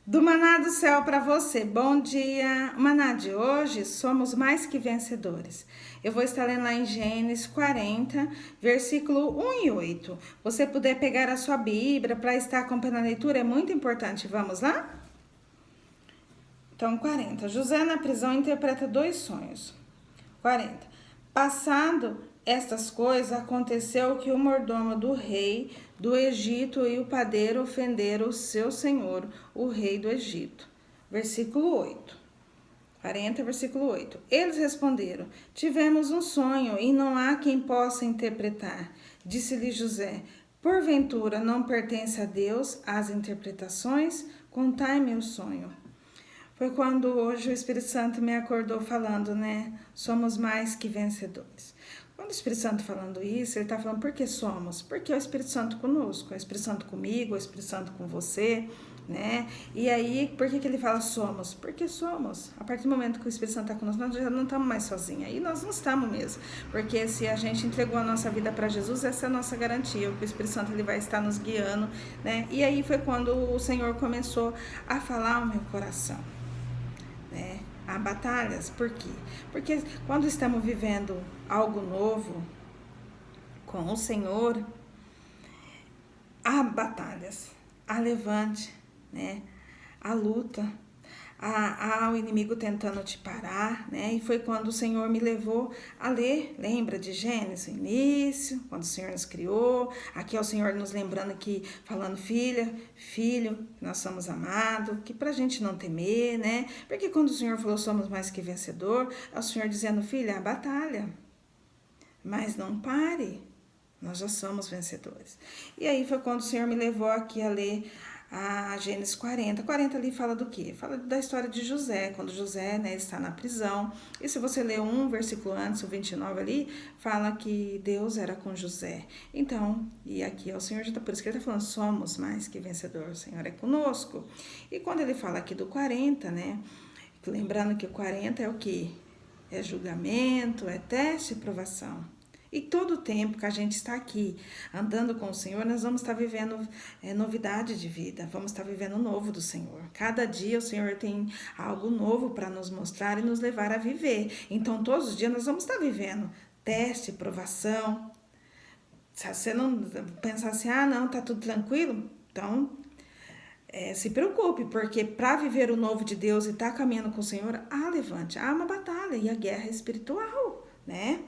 Do Maná do Céu para você, bom dia. O Maná de hoje, somos mais que vencedores. Eu vou estar lendo lá em Gênesis 40, versículo 1 e 8. Você puder pegar a sua Bíblia para estar acompanhando a leitura, é muito importante. Vamos lá? Então, 40. José na prisão interpreta 2 sonhos. 40. Passado estas coisas, aconteceu que o mordomo do rei do Egito e o padeiro ofenderam o seu senhor, o rei do Egito. Versículo 8. 40, versículo 8. Eles responderam: tivemos um sonho e não há quem possa interpretar. Disse-lhe José: porventura não pertence a Deus as interpretações? Contai-me o sonho. Foi quando hoje o Espírito Santo me acordou falando, né? Somos mais que vencedores. Quando o Espírito Santo falando isso, ele está falando por que somos? Porque é o Espírito Santo conosco, é o Espírito Santo comigo, é o Espírito Santo com você, né? E aí, por que ele fala somos? Porque somos. A partir do momento que o Espírito Santo está conosco, nós já não estamos mais sozinhos. Aí nós não estamos mesmo. Porque se a gente entregou a nossa vida para Jesus, essa é a nossa garantia. O Espírito Santo ele vai estar nos guiando, né? E aí foi quando o Senhor começou a falar ao meu coração, né? Há batalhas, por quê? Porque quando estamos vivendo algo novo com o Senhor, há batalhas, há levante, né? Há luta, há o inimigo tentando te parar, né? E foi quando o Senhor me levou a ler, lembra de Gênesis, início, quando o Senhor nos criou, aqui é o Senhor nos lembrando aqui, falando filha, filho, nós somos amados, que pra gente não temer, né? Porque quando o Senhor falou somos mais que vencedor, é o Senhor dizendo, filha, a batalha, mas não pare, nós já somos vencedores. E aí foi quando o Senhor me levou aqui a ler a Gênesis 40. 40 ali fala do quê? Fala da história de José, quando José, né, está na prisão. E se você ler um versículo antes, o 29 ali, fala que Deus era com José. Então, e aqui é o Senhor, por isso que ele está falando, somos mais que vencedor, o Senhor é conosco. E quando ele fala aqui do 40, né, lembrando que o 40 é o quê? É julgamento, é teste e provação. E todo o tempo que a gente está aqui andando com o Senhor, nós vamos estar vivendo novidade de vida, vamos estar vivendo o novo do Senhor. Cada dia o Senhor tem algo novo para nos mostrar e nos levar a viver. Então, todos os dias nós vamos estar vivendo teste, provação. Se você não pensar assim, não, tá tudo tranquilo, então se preocupe, porque para viver o novo de Deus e estar caminhando com o Senhor, há levante, há uma batalha e a guerra é espiritual, né?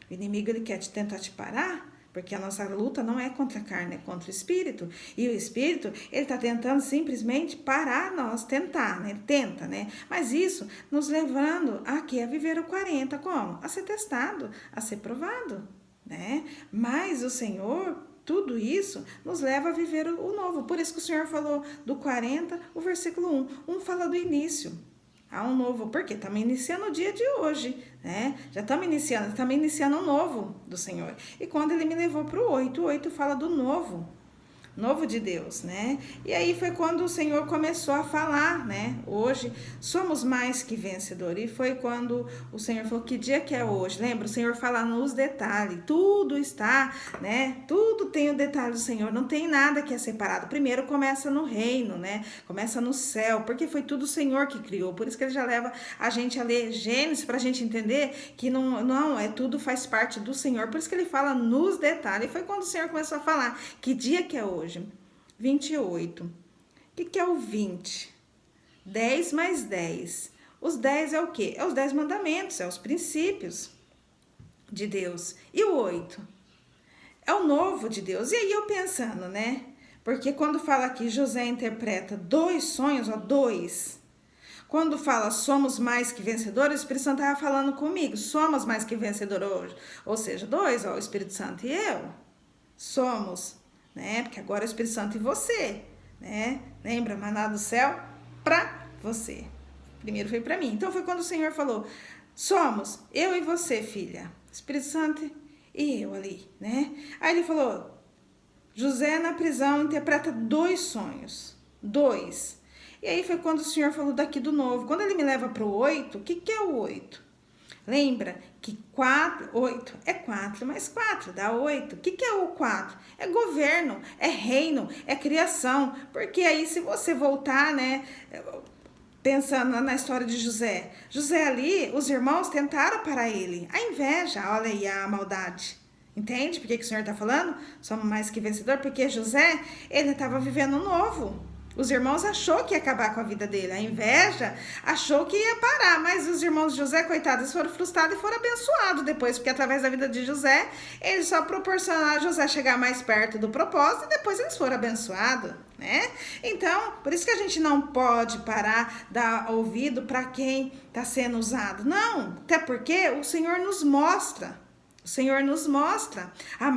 O inimigo ele quer tentar te parar, porque a nossa luta não é contra a carne, é contra o espírito. E o espírito, ele está tentando simplesmente parar nós, tentar, né? Ele tenta, né? Mas isso nos levando aqui a viver o 40, como? A ser testado, a ser provado, né? Mas o Senhor, tudo isso nos leva a viver o novo. Por isso que o Senhor falou do 40, o versículo 1. Um fala do início. Há um novo, porque estamos iniciando o dia de hoje, né? Já estamos iniciando o novo do Senhor. E quando ele me levou para o 8 fala do novo de Deus, né? E aí foi quando o Senhor começou a falar, né? Hoje somos mais que vencedores. E foi quando o Senhor falou, que dia que é hoje? Lembra? O Senhor fala nos detalhes, tudo está, né? Tudo tem o detalhe do Senhor, não tem nada que é separado. Primeiro começa no reino, né? Começa no céu, porque foi tudo o Senhor que criou. Por isso que ele já leva a gente a ler Gênesis, pra gente entender que não tudo faz parte do Senhor. Por isso que ele fala nos detalhes. E foi quando o Senhor começou a falar, que dia que é hoje? 28. O que é o 20? 10 mais 10. Os 10 é o quê? É os 10 mandamentos, é os princípios de Deus. E o 8? É o novo de Deus. E aí eu pensando, né? Porque quando fala aqui, José interpreta 2 sonhos, 2. Quando fala somos mais que vencedores, o Espírito Santo estava falando comigo. Somos mais que vencedores hoje. Ou seja, 2, o Espírito Santo e eu. Somos, né? Porque agora é o Espírito Santo e você, né? Lembra? Maná do céu pra você. Primeiro foi pra mim. Então foi quando o Senhor falou, somos eu e você, filha. Espírito Santo e eu ali, né? Aí ele falou, José na prisão interpreta 2 sonhos. 2. E aí foi quando o Senhor falou daqui do novo. Quando ele me leva pro 8, o que é o 8? Lembra que 8 é 4 mais 4, dá 8. O que é o 4? É governo, é reino, é criação. Porque aí se você voltar, né, pensando na história de José. José ali, os irmãos tentaram parar ele. A inveja, olha aí a maldade. Entende por que o Senhor está falando? Somos mais que vencedor, porque José, ele estava vivendo um novo. Os irmãos achou que ia acabar com a vida dele. A inveja achou que ia parar. Mas os irmãos de José, coitados, foram frustrados e foram abençoados depois. Porque através da vida de José, eles só proporcionaram a José chegar mais perto do propósito. E depois eles foram abençoados, né? Então, por isso que a gente não pode parar, dar ouvido para quem está sendo usado. Não, até porque o Senhor nos mostra. O Senhor nos mostra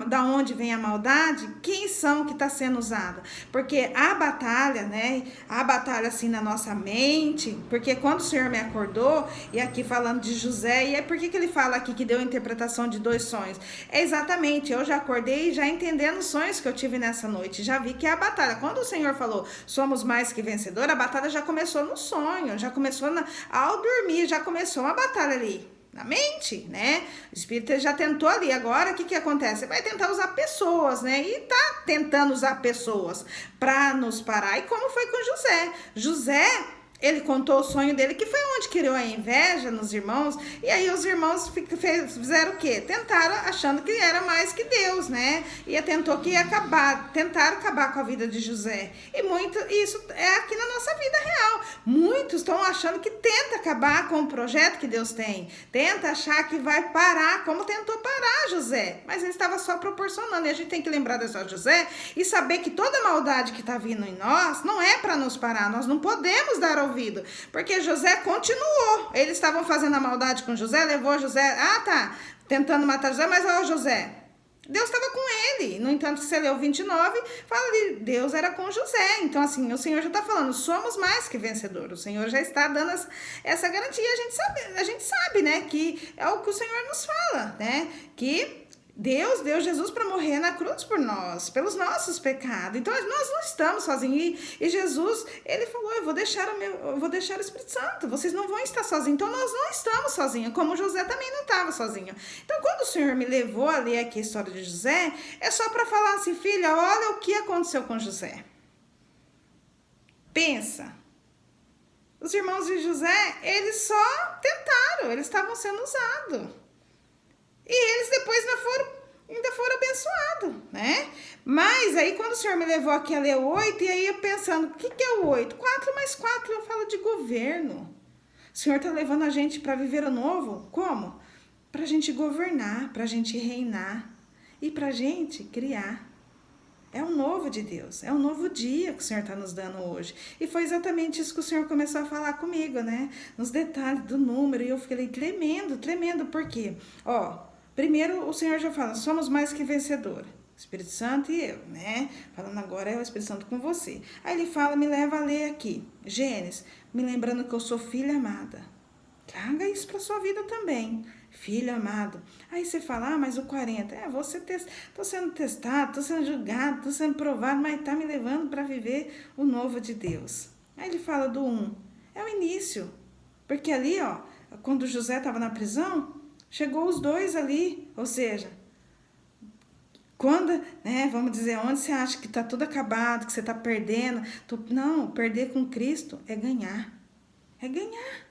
da onde vem a maldade, quem são que está sendo usado. Porque a batalha, né? A batalha assim na nossa mente, porque quando o Senhor me acordou, e aqui falando de José, e é por que ele fala aqui que deu a interpretação de 2 sonhos? É exatamente, eu já acordei já entendendo os sonhos que eu tive nessa noite, já vi que é a batalha. Quando o Senhor falou, somos mais que vencedor, a batalha já começou no sonho, já começou ao dormir, já começou a batalha ali. Na mente, né? O espírito já tentou ali. Agora, o que acontece? Vai tentar usar pessoas, né? E tá tentando usar pessoas para nos parar. E como foi com José? José, ele contou o sonho dele, que foi onde criou a inveja nos irmãos. E aí os irmãos fizeram o quê? Tentaram, achando que era mais que Deus, né? E tentou que ia acabar, tentaram acabar com a vida de José. E isso é aqui na nossa vida real. Muitos estão achando que tenta acabar com o projeto que Deus tem. Tenta achar que vai parar, como tentou parar José. Mas ele estava só proporcionando. E a gente tem que lembrar dessa José e saber que toda maldade que está vindo em nós não é para nos parar. Nós não podemos dar ouvido, porque José continuou. Eles estavam fazendo a maldade com José, levou José, tentando matar José, mas ó, José, Deus estava com ele. No entanto, você leu 29, fala ali, Deus era com José. Então, assim, o Senhor já está falando, somos mais que vencedores. O Senhor já está dando essa garantia. A gente sabe, né, que é o que o Senhor nos fala, né, que Deus deu Jesus para morrer na cruz por nós, pelos nossos pecados. Então, nós não estamos sozinhos. E Jesus, ele falou, eu vou deixar o Espírito Santo. Vocês não vão estar sozinhos. Então, nós não estamos sozinhos, como José também não estava sozinho. Então, quando o Senhor me levou a ler aqui a história de José, é só para falar assim, filha, olha o que aconteceu com José. Pensa. Os irmãos de José, eles só tentaram, eles estavam sendo usados. E eles depois ainda foram abençoados, né? Mas aí quando o Senhor me levou aqui a ler o 8, e aí eu pensando, o que é o 8? 4 mais 4, eu falo de governo. O Senhor está levando a gente para viver o novo, como? Para a gente governar, para a gente reinar e para a gente criar. É o novo de Deus, é um novo dia que o Senhor está nos dando hoje. E foi exatamente isso que o Senhor começou a falar comigo, né? Nos detalhes do número, e eu fiquei tremendo, por quê? Ó, primeiro, o Senhor já fala, somos mais que vencedores. Espírito Santo e eu, né? Falando agora é o Espírito Santo com você. Aí ele fala, me leva a ler aqui. Gênesis, me lembrando que eu sou filha amada. Traga isso para sua vida também. Filho amado. Aí você fala, mas o 40. Tô sendo testado, tô sendo julgado, tô sendo provado, mas tá me levando para viver o novo de Deus. Aí ele fala do 1. É o início. Porque ali, ó, quando José estava na prisão, chegou os 2 ali, ou seja, quando, né, vamos dizer, onde você acha que tá tudo acabado, que você tá perdendo, não, perder com Cristo é ganhar. É ganhar.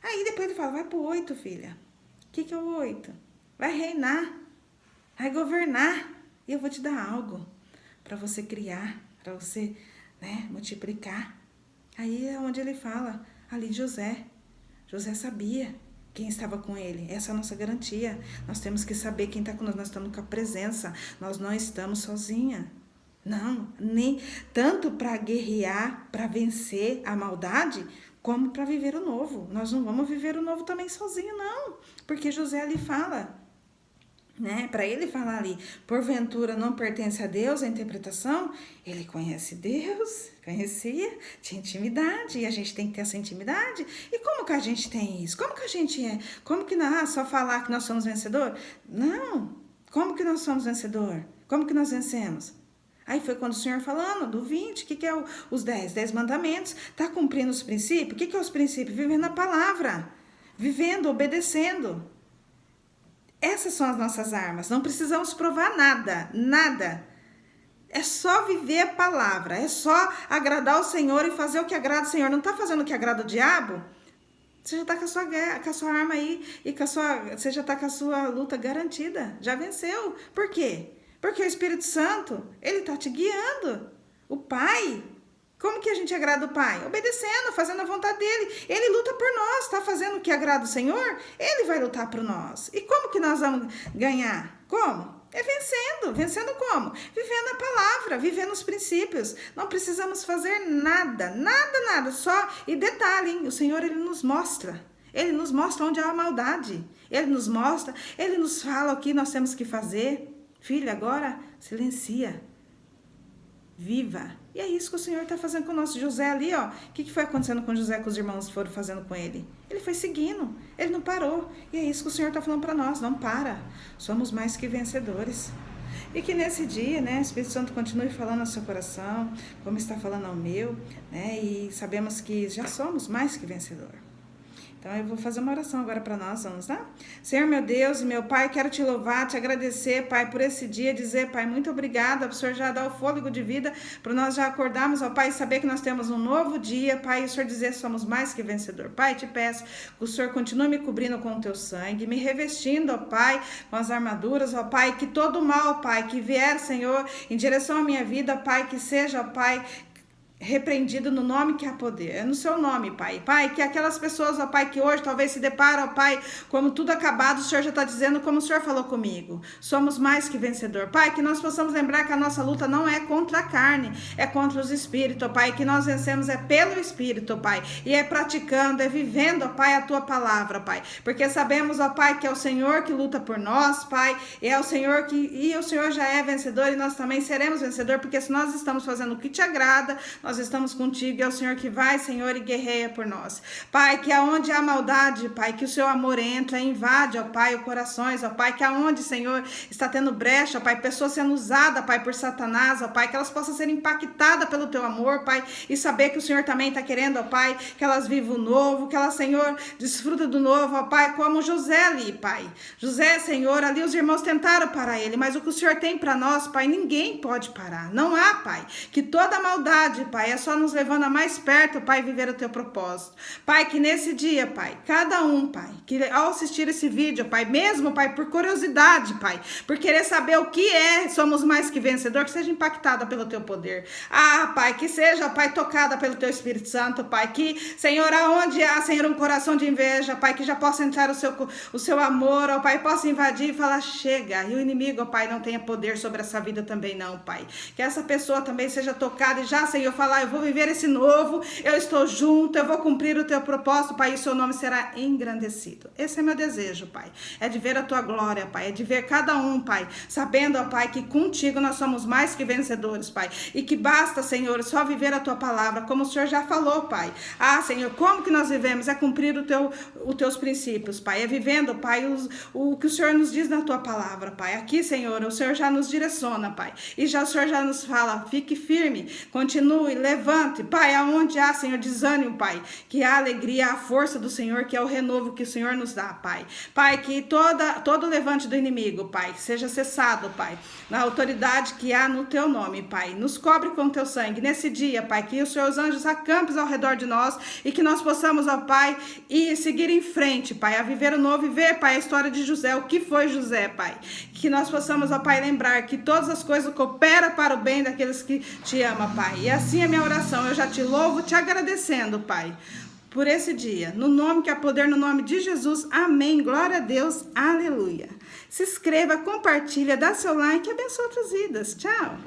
Aí depois ele fala, vai pro 8, filha. O que é o 8? Vai reinar, vai governar, e eu vou te dar algo para você criar, para você, né, multiplicar. Aí é onde ele fala, ali de José. José sabia quem estava com ele. Essa é a nossa garantia. Nós temos que saber quem está com nós. Nós estamos com a presença. Nós não estamos sozinhas. Não, nem tanto para guerrear, para vencer a maldade, como para viver o novo. Nós não vamos viver o novo também sozinho, não. Porque José ali fala, né? Para ele falar ali, porventura não pertence a Deus a interpretação, ele conhece Deus, conhecia, tinha intimidade, e a gente tem que ter essa intimidade. E como que a gente tem isso? Como que a gente é? Como que só falar que nós somos vencedor? Não. Como que nós somos vencedor? Como que nós vencemos? Aí foi quando o Senhor falando do 20, o que é os 10 mandamentos, tá cumprindo os princípios? O que é os princípios? Vivendo a palavra, vivendo, obedecendo. Essas são as nossas armas. Não precisamos provar nada, nada. É só viver a palavra, é só agradar o Senhor e fazer o que agrada o Senhor. Não está fazendo o que agrada o diabo? Você já está com a sua arma aí e você já está com a sua luta garantida. Já venceu. Por quê? Porque o Espírito Santo, ele está te guiando. O Pai. Como que a gente agrada o Pai? Obedecendo, fazendo a vontade dele. Ele luta por nós. Está fazendo o que agrada o Senhor? Ele vai lutar por nós. E como que nós vamos ganhar? Como? É vencendo. Vencendo como? Vivendo a palavra, vivendo os princípios. Não precisamos fazer nada, nada. Só, e detalhe, hein? O Senhor, ele nos mostra. Ele nos mostra onde há a maldade. Ele nos mostra, ele nos fala o que nós temos que fazer. Filha, agora silencia. Viva. E é isso que o Senhor está fazendo com o nosso José ali, ó. O que foi acontecendo com José, que os irmãos foram fazendo com ele? Ele foi seguindo, ele não parou. E é isso que o Senhor está falando para nós, não para. Somos mais que vencedores. E que nesse dia, né, o Espírito Santo continue falando ao seu coração, como está falando ao meu, né, e sabemos que já somos mais que vencedor. Então eu vou fazer uma oração agora para nós, vamos lá? Senhor, meu Deus e meu Pai, quero te louvar, te agradecer, Pai, por esse dia, dizer, Pai, muito obrigada, o Senhor já dá o fôlego de vida, para nós já acordarmos, ó Pai, saber que nós temos um novo dia, Pai, e o Senhor dizer, somos mais que vencedor. Pai, te peço que o Senhor continue me cobrindo com o teu sangue, me revestindo, ó Pai, com as armaduras, ó Pai, que todo mal, Pai, que vier, Senhor, em direção à minha vida, Pai, que seja, ó Pai, repreendido no nome que há poder, é no seu nome, Pai. Pai, que aquelas pessoas, ó Pai, que hoje talvez se deparam, ó Pai, como tudo acabado, o Senhor já está dizendo, como o Senhor falou comigo, somos mais que vencedor. Pai, que nós possamos lembrar que a nossa luta não é contra a carne, é contra os espíritos, ó Pai, que nós vencemos é pelo Espírito, ó Pai, e é praticando, é vivendo, ó Pai, a Tua palavra, Pai, porque sabemos, ó Pai, que é o Senhor que luta por nós, Pai, e é o Senhor e o Senhor já é vencedor, e nós também seremos vencedor, porque se nós estamos fazendo o que te agrada, nós estamos contigo, é o Senhor que vai, Senhor, e guerreia por nós. Pai, que aonde há maldade, Pai, que o seu amor entra, invade, ó Pai, os corações, ó Pai, que aonde, Senhor, está tendo brecha, ó Pai, pessoas sendo usadas, Pai, por Satanás, ó Pai, que elas possam ser impactadas pelo teu amor, Pai, e saber que o Senhor também está querendo, ó Pai, que elas vivam o novo, que elas, Senhor, desfrutam do novo, ó Pai, como José ali, Pai. José, Senhor, ali os irmãos tentaram parar ele, mas o que o Senhor tem para nós, Pai, ninguém pode parar. Não há, Pai, que toda maldade, Pai, é só nos levando a mais perto, Pai, viver o teu propósito. Pai, que nesse dia, Pai, cada um, Pai, que ao assistir esse vídeo, Pai, mesmo, Pai, por curiosidade, Pai, por querer saber o que é, somos mais que vencedor, que seja impactada pelo teu poder. Ah, Pai, que seja, Pai, tocada pelo teu Espírito Santo, Pai, que, Senhor, aonde há, Senhor, um coração de inveja, Pai, que já possa entrar o seu amor, ó Pai, possa invadir e falar, chega, e o inimigo, ó Pai, não tenha poder sobre essa vida também não, Pai, que essa pessoa também seja tocada e já, Senhor, falar, eu vou viver esse novo, eu estou junto, eu vou cumprir o teu propósito, Pai, e o seu nome será engrandecido. Esse é meu desejo, Pai, é de ver a tua glória, Pai, é de ver cada um, Pai, sabendo, ó Pai, que contigo nós somos mais que vencedores, Pai, e que basta, Senhor, só viver a tua palavra, como o Senhor já falou, Pai. Ah, Senhor, como que nós vivemos? É cumprir os teus princípios, Pai, é vivendo, Pai, o que o Senhor nos diz na tua palavra, Pai. Aqui, Senhor, o Senhor já nos direciona, Pai, e já o Senhor já nos fala, fique firme, continue, levante, Pai, aonde há, Senhor, desânimo, Pai, que há alegria, a força do Senhor, que é o renovo que o Senhor nos dá, Pai. Pai, que todo levante do inimigo, Pai, seja cessado, Pai, na autoridade que há no teu nome, Pai. Nos cobre com teu sangue nesse dia, Pai, que os seus anjos acampem ao redor de nós e que nós possamos, ó Pai, ir seguir em frente, Pai, a viver o novo e ver, Pai, a história de José, o que foi José, Pai. Que nós possamos, ó Pai, lembrar que todas as coisas cooperam para o bem daqueles que te amam, Pai. E assim é a minha oração. Eu já te louvo, te agradecendo, Pai, por esse dia. No nome que há poder, no nome de Jesus. Amém. Glória a Deus. Aleluia. Se inscreva, compartilha, dá seu like e abençoe outras vidas. Tchau.